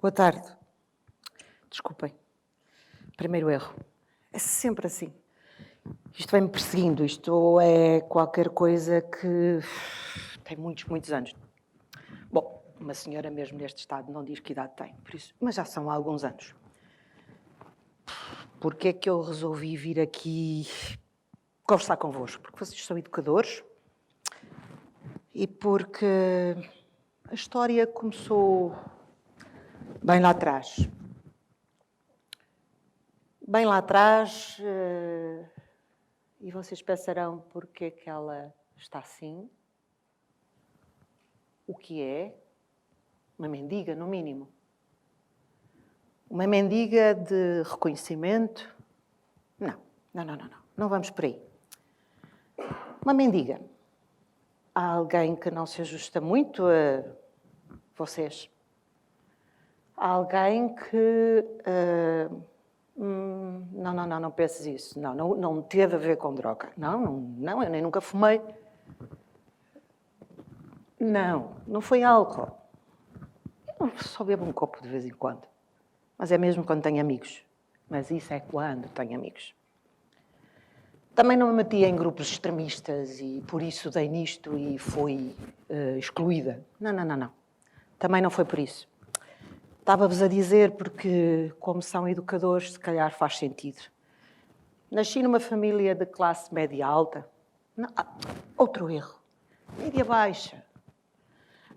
Boa tarde. Desculpem. Primeiro erro. É sempre assim. Isto vem-me perseguindo. Isto é qualquer coisa que tem muitos anos. Bom, uma senhora mesmo neste estado não diz que idade tem, por isso, mas já são há alguns anos. Porquê é que eu resolvi vir aqui conversar convosco? Porque vocês são educadores e porque a história começou bem lá atrás. Bem lá atrás, e vocês pensarão porquê que ela está assim. O que é? Uma mendiga, no mínimo. Uma mendiga de reconhecimento? Não. Não vamos por aí. Uma mendiga. Há alguém que não se ajusta muito a vocês? Há alguém que... não penses isso. Não teve a ver com droga. Não, eu nem nunca fumei. Não foi álcool. Eu só bebo um copo de vez em quando. Mas é mesmo quando tenho amigos. Mas isso é quando tenho amigos. Também não me metia em grupos extremistas e por isso dei nisto e fui excluída. Não. Também não foi por isso. Estava-vos a dizer porque, como são educadores, se calhar faz sentido. Nasci numa família de classe média alta. Outro erro. Média baixa.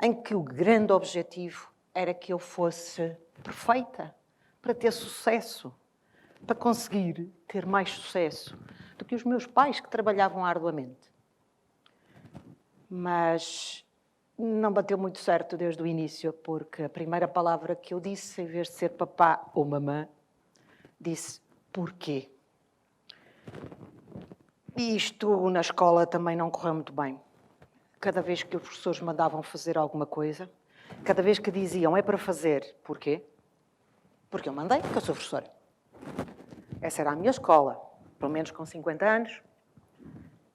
Em que o grande objetivo era que eu fosse perfeita, para ter sucesso, para conseguir ter mais sucesso do que os meus pais que trabalhavam arduamente. Mas não bateu muito certo desde o início, porque a primeira palavra que eu disse, em vez de ser papá ou mamã, disse porquê. E isto na escola também não correu muito bem. Cada vez que os professores mandavam fazer alguma coisa, cada vez que diziam é para fazer, porquê? Porque eu mandei, porque eu sou professora. Essa era a minha escola, pelo menos com 50 anos.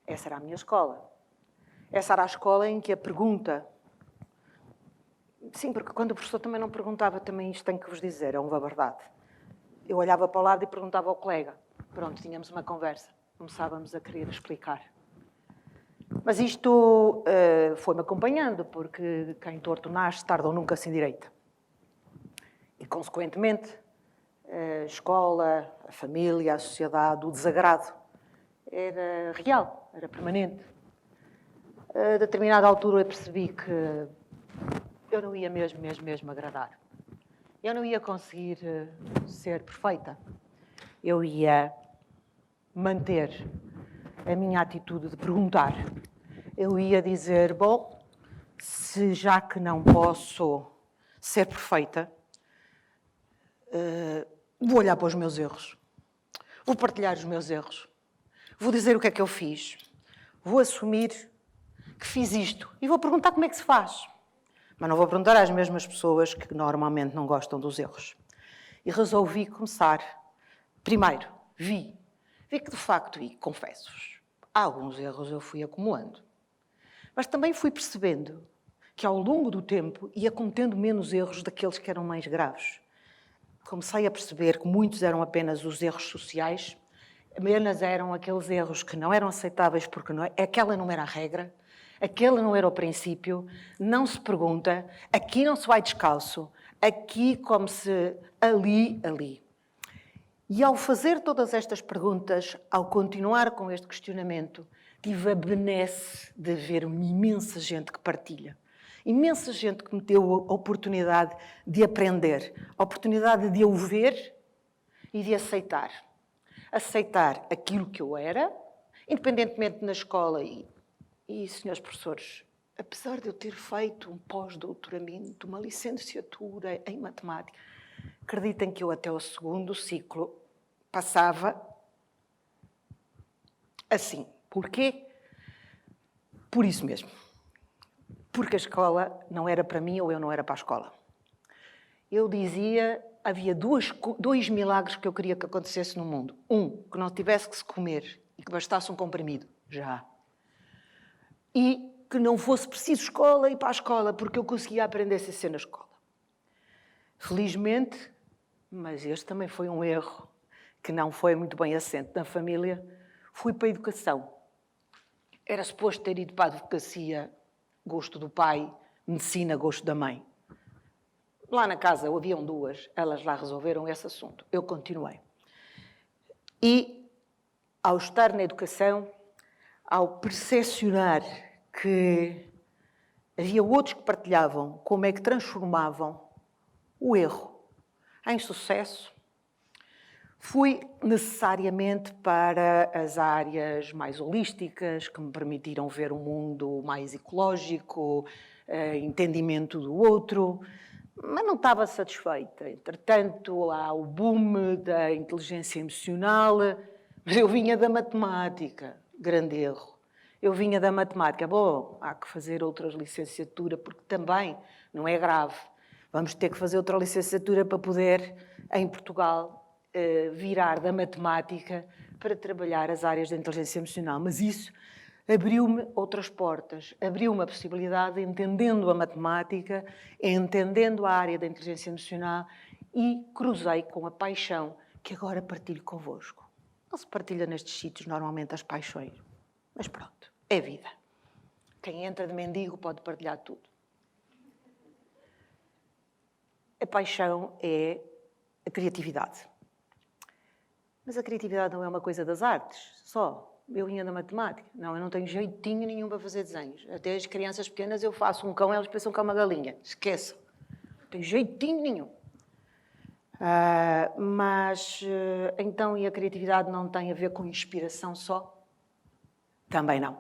Essa era a minha escola. Essa era a escola em que a pergunta... Sim, porque quando o professor também não perguntava, também isto tenho que vos dizer, é uma verdade. Eu olhava para o lado e perguntava ao colega. Pronto, tínhamos uma conversa. Começávamos a querer explicar. Mas isto foi-me acompanhando, porque quem torto nasce, tarde ou nunca se endireita. E, consequentemente, a escola, a família, a sociedade, o desagrado era real, era permanente. A determinada altura eu percebi que eu não ia mesmo agradar. Eu não ia conseguir ser perfeita. Eu ia manter a minha atitude de perguntar. Eu ia dizer, bom, se já que não posso ser perfeita, vou olhar para os meus erros. Vou partilhar os meus erros. Vou dizer o que é que eu fiz. Vou assumir que fiz isto. E vou perguntar como é que se faz. Mas não vou perguntar às mesmas pessoas que normalmente não gostam dos erros. E resolvi começar. Primeiro, vi que de facto, e confesso-vos, alguns erros eu fui acumulando. Mas também fui percebendo que ao longo do tempo ia cometendo menos erros daqueles que eram mais graves. Comecei a perceber que muitos eram apenas os erros sociais, apenas eram aqueles erros que não eram aceitáveis porque aquela não era a regra, aquele não era o princípio, não se pergunta, aqui não se vai descalço, aqui come-se ali. E ao fazer todas estas perguntas, ao continuar com este questionamento, tive a benesse de ver uma imensa gente que partilha. Imensa gente que me deu a oportunidade de aprender, a oportunidade de eu ver e de aceitar. Aceitar aquilo que eu era, independentemente na escola. E senhores professores, apesar de eu ter feito um pós-doutoramento, uma licenciatura em matemática, acreditem que eu até o segundo ciclo passava assim. Porquê? Por isso mesmo. Porque a escola não era para mim ou eu não era para a escola. Eu dizia, havia dois milagres que eu queria que acontecesse no mundo. Um, que não tivesse que se comer e que bastasse um comprimido. Já. E que não fosse preciso escola ir para a escola, porque eu conseguia aprender sem ser na escola. Felizmente, mas este também foi um erro que não foi muito bem assente na família, fui para a educação. Era suposto ter ido para a advocacia, gosto do pai, medicina, gosto da mãe. Lá na casa haviam duas, elas lá resolveram esse assunto. Eu continuei. E, ao estar na educação, ao percepcionar que havia outros que partilhavam como é que transformavam o erro em sucesso, fui necessariamente para as áreas mais holísticas, que me permitiram ver um mundo mais ecológico, entendimento do outro, mas não estava satisfeita. Entretanto, há o boom da inteligência emocional, mas eu vinha da matemática, grande erro. Eu vinha da matemática. Bom, há que fazer outras licenciaturas, porque também não é grave. Vamos ter que fazer outra licenciatura para poder, em Portugal, virar da matemática para trabalhar as áreas da inteligência emocional. Mas isso abriu-me outras portas, abriu-me a possibilidade, entendendo a matemática, entendendo a área da inteligência emocional, e cruzei com a paixão que agora partilho convosco. Não se partilha nestes sítios normalmente as paixões, mas pronto, é vida. Quem entra de mendigo pode partilhar tudo. A paixão é a criatividade. Mas a criatividade não é uma coisa das artes, só. Eu vinha da matemática. Não, eu não tenho jeitinho nenhum para fazer desenhos. Até as crianças pequenas eu faço um cão, elas pensam que é uma galinha. Esqueçam. Não tenho jeitinho nenhum. Então, e a criatividade não tem a ver com inspiração só? Também não.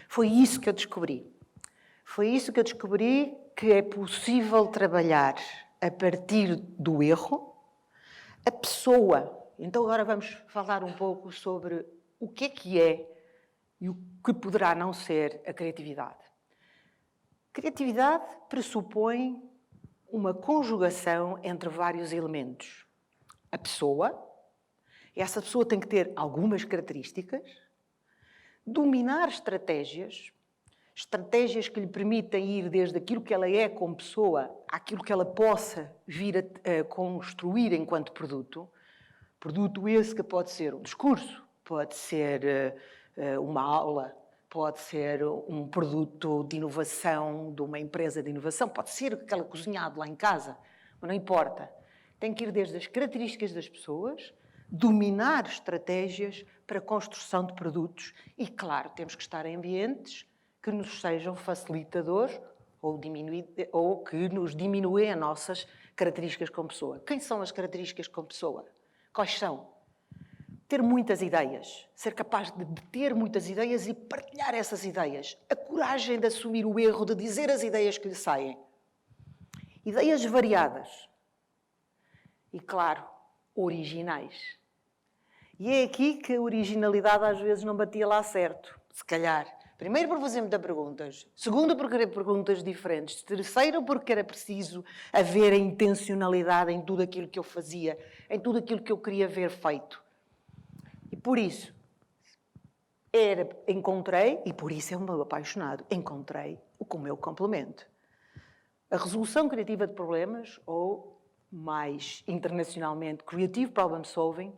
Foi isso que eu descobri. Foi isso que eu descobri, que é possível trabalhar a partir do erro a pessoa. Então agora vamos falar um pouco sobre o que é e o que poderá não ser a criatividade. Criatividade pressupõe uma conjugação entre vários elementos. A pessoa, essa pessoa tem que ter algumas características, dominar estratégias que lhe permitem ir desde aquilo que ela é como pessoa àquilo que ela possa vir a construir enquanto produto. Produto esse que pode ser um discurso, pode ser uma aula, pode ser um produto de inovação de uma empresa de inovação, pode ser aquela cozinhado lá em casa, mas não importa. Tem que ir desde as características das pessoas, dominar estratégias para a construção de produtos e, claro, temos que estar em ambientes que nos sejam facilitadores ou que nos diminuem as nossas características como pessoa. Quem são as características como pessoa? Quais são? Ter muitas ideias, ser capaz de ter muitas ideias e partilhar essas ideias. A coragem de assumir o erro, de dizer as ideias que lhe saem. Ideias variadas. E, claro, originais. E é aqui que a originalidade às vezes não batia lá certo, se calhar. Primeiro, por fazer muitas perguntas. Segundo, por querer perguntas diferentes. Terceiro, porque era preciso haver a intencionalidade em tudo aquilo que eu fazia, em tudo aquilo que eu queria ver feito. E por isso, encontrei, e por isso é um meu apaixonado, encontrei o meu complemento. A resolução criativa de problemas, ou mais internacionalmente, Creative Problem Solving,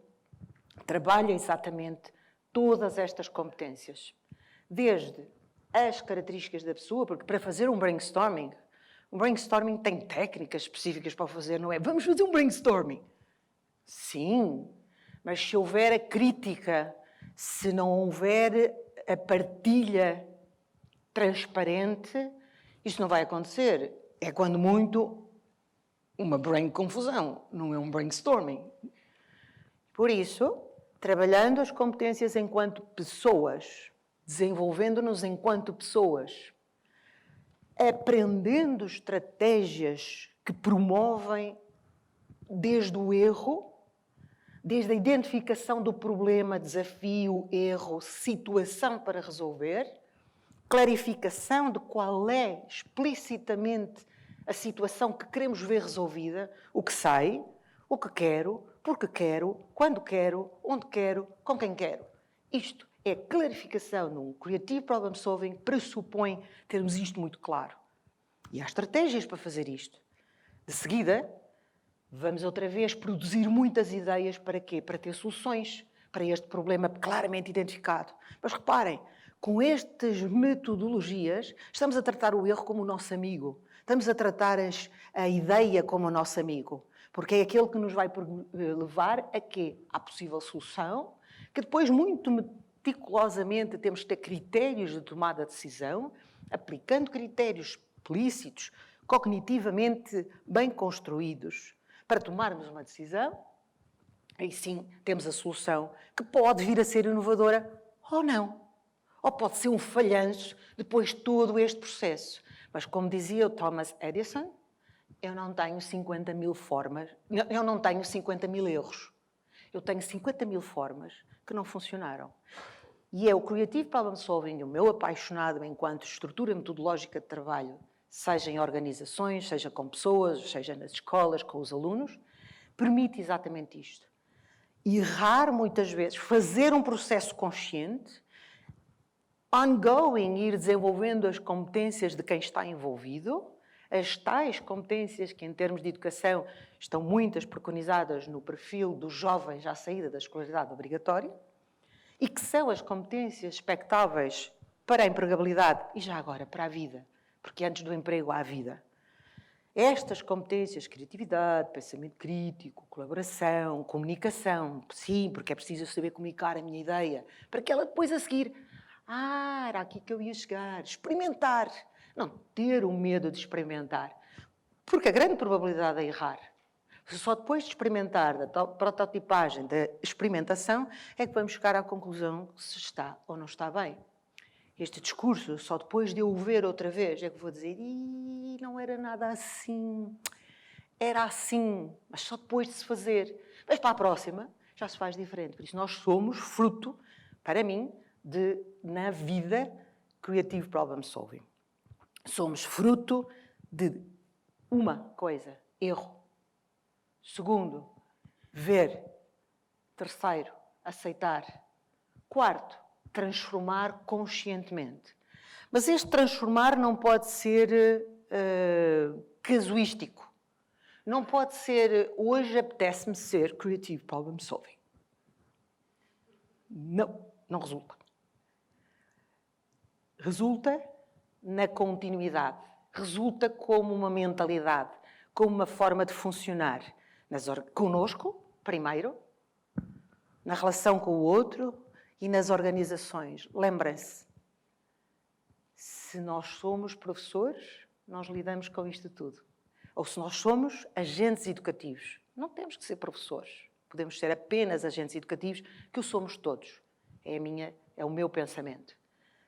trabalha exatamente todas estas competências. Desde as características da pessoa, porque para fazer um brainstorming tem técnicas específicas para fazer, não é? Vamos fazer um brainstorming. Sim, mas se houver a crítica, se não houver a partilha transparente, isto não vai acontecer. É quando muito uma brain confusão, não é um brainstorming. Por isso, trabalhando as competências enquanto pessoas, desenvolvendo-nos enquanto pessoas, aprendendo estratégias que promovem desde o erro, desde a identificação do problema, desafio, erro, situação para resolver, clarificação de qual é explicitamente a situação que queremos ver resolvida, o que sei, o que quero, porque quero, quando quero, onde quero, com quem quero. Isto é clarificação num Creative Problem Solving, pressupõe termos isto muito claro. E há estratégias para fazer isto. De seguida, Vamos outra vez produzir muitas ideias para quê? Para ter soluções para este problema claramente identificado. Mas reparem, com estas metodologias, estamos a tratar o erro como o nosso amigo. Estamos a tratar a ideia como o nosso amigo. Porque é aquele que nos vai levar a quê? À possível solução, que depois, muito meticulosamente, temos que ter critérios de tomada de decisão, aplicando critérios explícitos, cognitivamente bem construídos, para tomarmos uma decisão. Aí sim temos a solução, que pode vir a ser inovadora ou não. Ou pode ser um falhanço depois de todo este processo. Mas como dizia o Thomas Edison, eu não tenho 50 mil formas, eu não tenho 50 mil erros. Eu tenho 50 mil formas que não funcionaram. E é o Creative Problem Solving, o meu apaixonado enquanto estrutura metodológica de trabalho, seja em organizações, seja com pessoas, seja nas escolas, com os alunos, permite exatamente isto. Errar muitas vezes, fazer um processo consciente, ongoing, ir desenvolvendo as competências de quem está envolvido, as tais competências que, em termos de educação, estão muitas preconizadas no perfil dos jovens à saída da escolaridade obrigatória, e que são as competências expectáveis para a empregabilidade e já agora para a vida, porque antes do emprego há a vida. Estas competências, criatividade, pensamento crítico, colaboração, comunicação, sim, porque é preciso saber comunicar a minha ideia, para que ela depois a seguir, era aqui que eu ia chegar, experimentar, não ter o medo de experimentar, porque a grande probabilidade de errar, só depois de experimentar, da prototipagem, da experimentação, é que vamos chegar à conclusão se está ou não está bem. Este discurso, só depois de eu o ver outra vez, é que vou dizer, não era nada assim, era assim, mas só depois de se fazer. Mas para a próxima, já se faz diferente. Por isso, nós somos fruto, para mim, na vida, Creative Problem Solving. Somos fruto de uma coisa, erro. Segundo, ver. Terceiro, aceitar. Quarto, transformar conscientemente. Mas este transformar não pode ser casuístico. Não pode ser, hoje apetece-me ser Creative Problem Solving. Não resulta. Resulta na continuidade. Resulta como uma mentalidade, como uma forma de funcionar. Conosco, primeiro, na relação com o outro, e nas organizações. Lembrem-se, se nós somos professores, nós lidamos com isto tudo. Ou se nós somos agentes educativos, não temos que ser professores. Podemos ser apenas agentes educativos, que o somos todos. É o meu pensamento.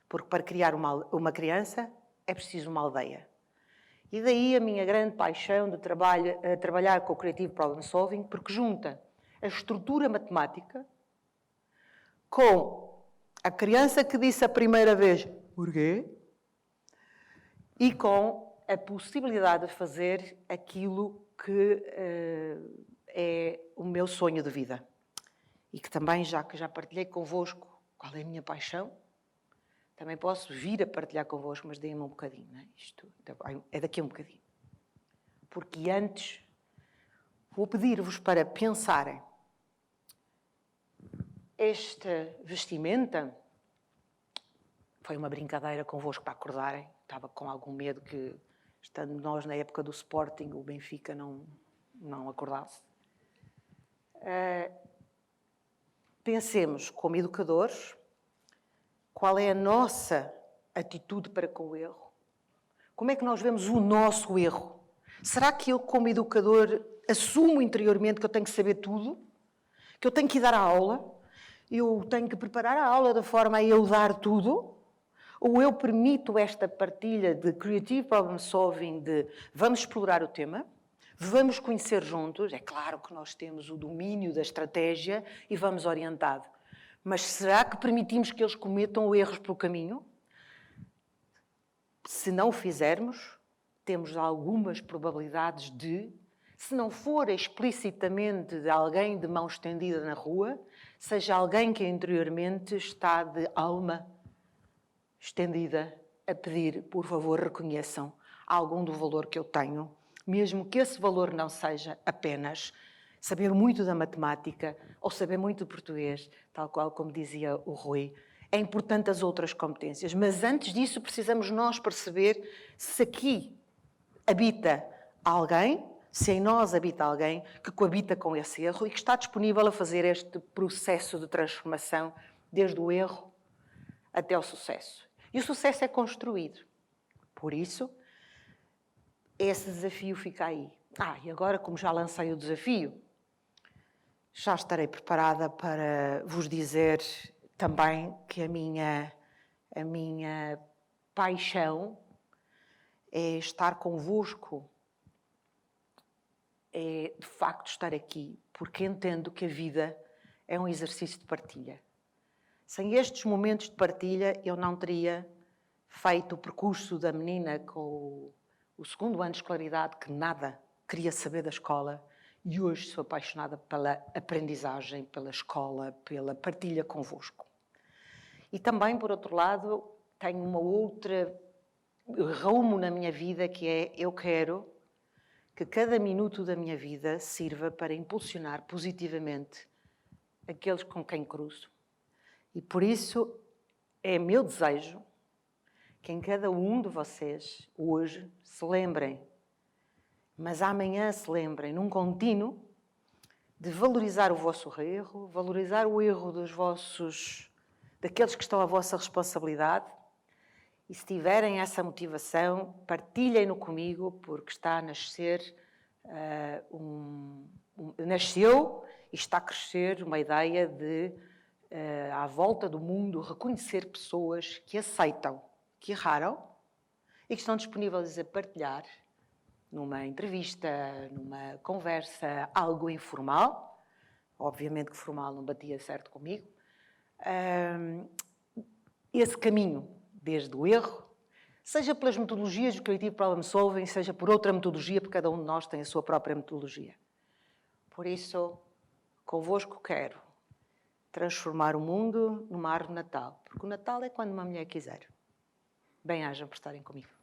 Porque para criar uma criança é preciso uma aldeia. E daí a minha grande paixão de trabalhar com o Creative Problem Solving, porque junta a estrutura matemática com a criança que disse a primeira vez porquê e com a possibilidade de fazer aquilo que é o meu sonho de vida. E que também, já partilhei convosco qual é a minha paixão, também posso vir a partilhar convosco, mas deem-me um bocadinho, não é? Isto é daqui a um bocadinho. Porque antes vou pedir-vos para pensarem. Esta vestimenta foi uma brincadeira convosco para acordarem. Estava com algum medo que, estando nós na época do Sporting, o Benfica não acordasse. Pensemos, como educadores, qual é a nossa atitude para com o erro? Como é que nós vemos o nosso erro? Será que eu, como educador, assumo interiormente que eu tenho que saber tudo? Que eu tenho que ir dar a aula? Eu tenho que preparar a aula de forma a eu dar tudo? Ou eu permito esta partilha de Creative Problem Solving, de vamos explorar o tema, vamos conhecer juntos, é claro que nós temos o domínio da estratégia e vamos orientado. Mas será que permitimos que eles cometam erros pelo caminho? Se não o fizermos, temos algumas probabilidades de, se não for explicitamente de alguém de mão estendida na rua, seja alguém que interiormente está de alma estendida a pedir, por favor, reconheçam algum do valor que eu tenho mesmo que esse valor não seja apenas saber muito da matemática ou saber muito do português, tal qual como dizia o Rui. É importante as outras competências, mas antes disso precisamos nós perceber se aqui habita alguém, se em nós habita alguém que coabita com esse erro e que está disponível a fazer este processo de transformação desde o erro até o sucesso. E o sucesso é construído. Por isso, esse desafio fica aí. E agora, como já lancei o desafio, já estarei preparada para vos dizer também que a minha paixão é estar convosco, é de facto estar aqui, porque entendo que a vida é um exercício de partilha. Sem estes momentos de partilha, eu não teria feito o percurso da menina com o segundo ano de escolaridade, que nada queria saber da escola, e hoje sou apaixonada pela aprendizagem, pela escola, pela partilha convosco. E também, por outro lado, tenho uma outra rumo na minha vida, que é: eu quero que cada minuto da minha vida sirva para impulsionar positivamente aqueles com quem cruzo. E por isso é meu desejo que em cada um de vocês, hoje, se lembrem, mas amanhã se lembrem, num contínuo, de valorizar o vosso erro, valorizar o erro daqueles que estão à vossa responsabilidade. E se tiverem essa motivação, partilhem-no comigo, porque está a nascer, nasceu e está a crescer uma ideia de, à volta do mundo, reconhecer pessoas que aceitam, que erraram e que estão disponíveis a partilhar numa entrevista, numa conversa, algo informal. Obviamente que formal não batia certo comigo. Esse caminho, desde o erro, seja pelas metodologias do Creative Problem Solving, seja por outra metodologia, porque cada um de nós tem a sua própria metodologia. Por isso, convosco quero transformar o mundo numa árvore de Natal, porque o Natal é quando uma mulher quiser. Bem-ajam por estarem comigo.